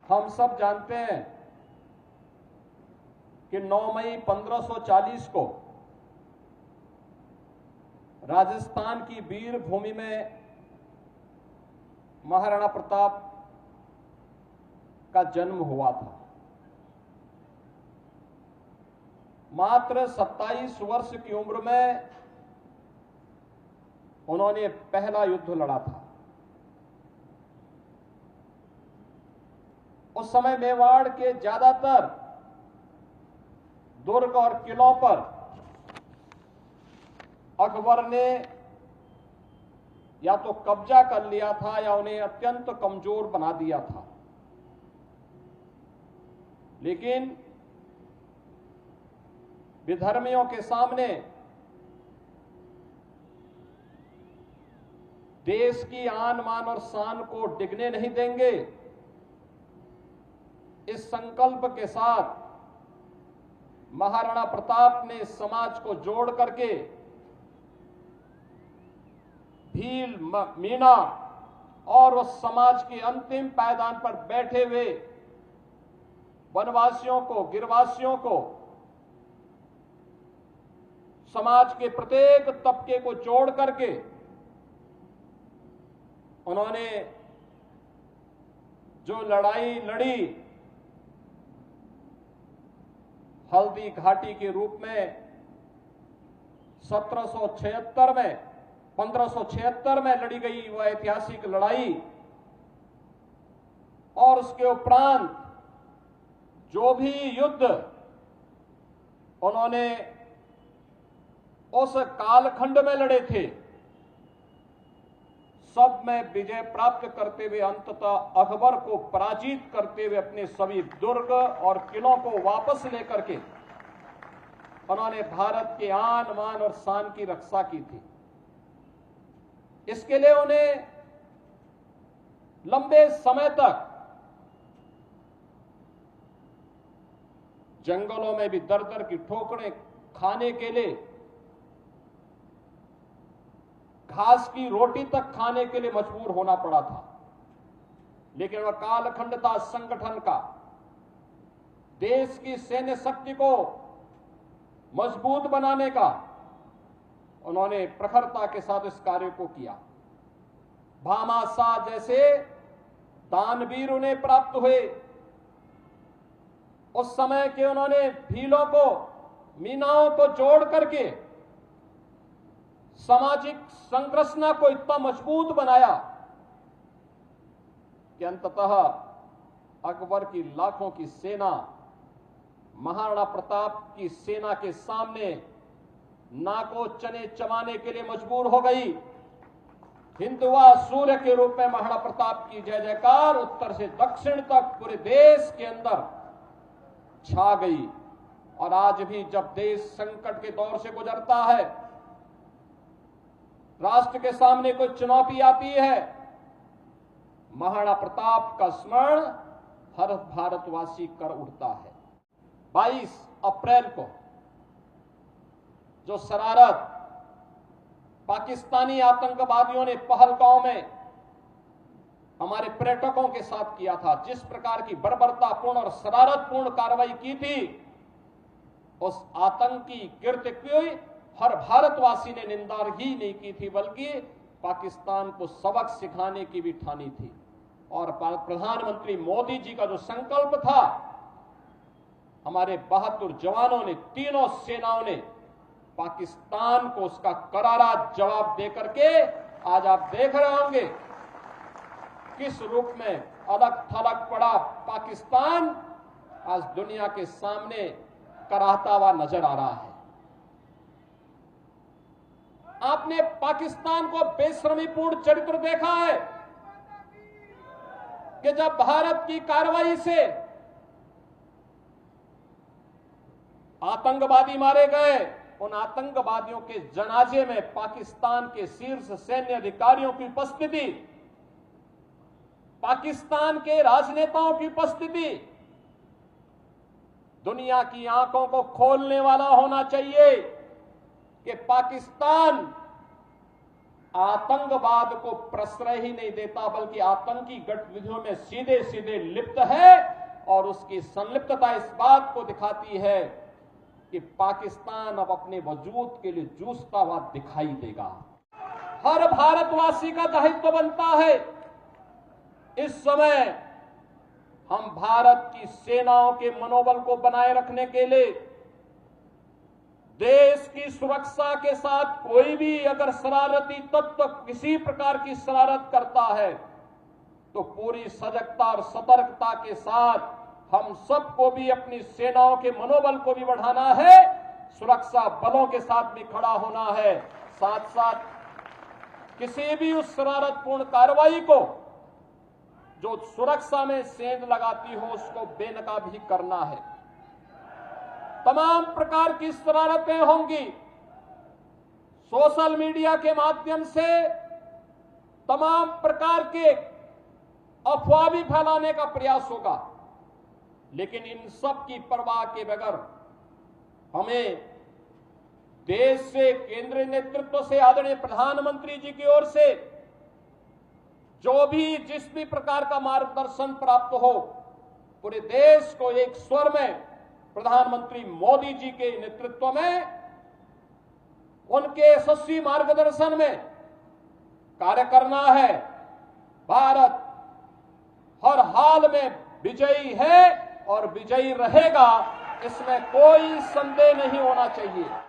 हम सब जानते हैं कि 9 मई 1540 को राजस्थान की वीर भूमि में महाराणा प्रताप का जन्म हुआ था। मात्र 27 वर्ष की उम्र में उन्होंने पहला युद्ध लड़ा था। उस समय मेवाड़ के ज्यादातर दुर्ग और किलों पर अकबर ने या तो कब्जा कर लिया था या उन्हें अत्यंत कमजोर बना दिया था। लेकिन विधर्मियों के सामने देश की आन मान और शान को डिगने नहीं देंगे, इस संकल्प के साथ महाराणा प्रताप ने समाज को जोड़ करके भील, मीणा और उस समाज के अंतिम पायदान पर बैठे हुए वनवासियों को, गिरवासियों को, समाज के प्रत्येक तबके को जोड़ करके उन्होंने जो लड़ाई लड़ी, हल्दी घाटी के रूप में 1576 में लड़ी गई वह ऐतिहासिक लड़ाई, और उसके उपरांत जो भी युद्ध उन्होंने उस कालखंड में लड़े थे, सब में विजय प्राप्त करते हुए अंततः अकबर को पराजित करते हुए अपने सभी दुर्ग और किलों को वापस लेकर के उन्होंने भारत के आन मान और शान की रक्षा की थी। इसके लिए उन्हें लंबे समय तक जंगलों में भी दर दर की ठोकरें खाने के लिए, घास की रोटी तक खाने के लिए मजबूर होना पड़ा था। लेकिन वह कालखंड था संगठन का। देश की सैन्य शक्ति को मजबूत बनाने का उन्होंने प्रखरता के साथ इस कार्य को किया। भामाशाह जैसे दानवीर उन्हें प्राप्त हुए। उस समय के उन्होंने भीलों को, मीनाओं को जोड़ करके सामाजिक संरचना को इतना मजबूत बनाया कि अंततः अकबर की लाखों की सेना महाराणा प्रताप की सेना के सामने नाको चने चबाने के लिए मजबूर हो गई। हिंदुआ सूर्य के रूप में महाराणा प्रताप की जय जयकार उत्तर से दक्षिण तक पूरे देश के अंदर छा गई। और आज भी जब देश संकट के दौर से गुजरता है, राष्ट्र के सामने कोई चुनौती आती है, महाराणा प्रताप का स्मरण हर भारतवासी कर उठता है। 22 अप्रैल को जो शरारत पाकिस्तानी आतंकवादियों ने पहलगांव में हमारे पर्यटकों के साथ किया था, जिस प्रकार की बर्बरतापूर्ण और शरारतपूर्ण कार्रवाई की थी, उस आतंकी कृत्य की हर भारतवासी ने निंदा ही नहीं की थी, बल्कि पाकिस्तान को सबक सिखाने की भी ठानी थी। और प्रधानमंत्री मोदी जी का जो संकल्प था, हमारे बहादुर जवानों ने, तीनों सेनाओं ने पाकिस्तान को उसका करारा जवाब देकर के आज आप देख रहे होंगे किस रूप में अलग थलग पड़ा पाकिस्तान आज दुनिया के सामने कराहता हुआ नजर आ रहा है। आपने पाकिस्तान को बेशर्मीपूर्ण चरित्र देखा है कि जब भारत की कार्रवाई से आतंकवादी मारे गए, उन आतंकवादियों के जनाजे में पाकिस्तान के शीर्ष सैन्य अधिकारियों की उपस्थिति, पाकिस्तान के राजनेताओं की उपस्थिति दुनिया की आंखों को खोलने वाला होना चाहिए कि पाकिस्तान आतंकवाद को प्रश्रय ही नहीं देता, बल्कि आतंकी गतिविधियों में सीधे सीधे लिप्त है। और उसकी संलिप्तता इस बात को दिखाती है कि पाकिस्तान अब अपने वजूद के लिए जूझता हुआ दिखाई देगा। हर भारतवासी का दायित्व बनता है इस समय हम भारत की सेनाओं के मनोबल को बनाए रखने के लिए, देश की सुरक्षा के साथ कोई भी अगर शरारती तत्व किसी प्रकार की शरारत करता है तो पूरी सजगता और सतर्कता के साथ हम सबको भी अपनी सेनाओं के मनोबल को भी बढ़ाना है, सुरक्षा बलों के साथ भी खड़ा होना है। साथ साथ किसी भी उस शरारतपूर्ण कार्रवाई को जो सुरक्षा में सेंध लगाती हो उसको बेनकाब भी करना है। तमाम प्रकार की शरारतें होंगी, सोशल मीडिया के माध्यम से तमाम प्रकार के अफवाह भी फैलाने का प्रयास होगा, लेकिन इन सब की परवाह के बगैर हमें देश से, केंद्रीय नेतृत्व से, आदरणीय प्रधानमंत्री जी की ओर से जो भी जिस भी प्रकार का मार्गदर्शन प्राप्त हो, पूरे देश को एक स्वर में प्रधानमंत्री मोदी जी के नेतृत्व में, उनके यशस्वी मार्गदर्शन में कार्य करना है। भारत हर हाल में विजयी है और विजयी रहेगा, इसमें कोई संदेह नहीं होना चाहिए।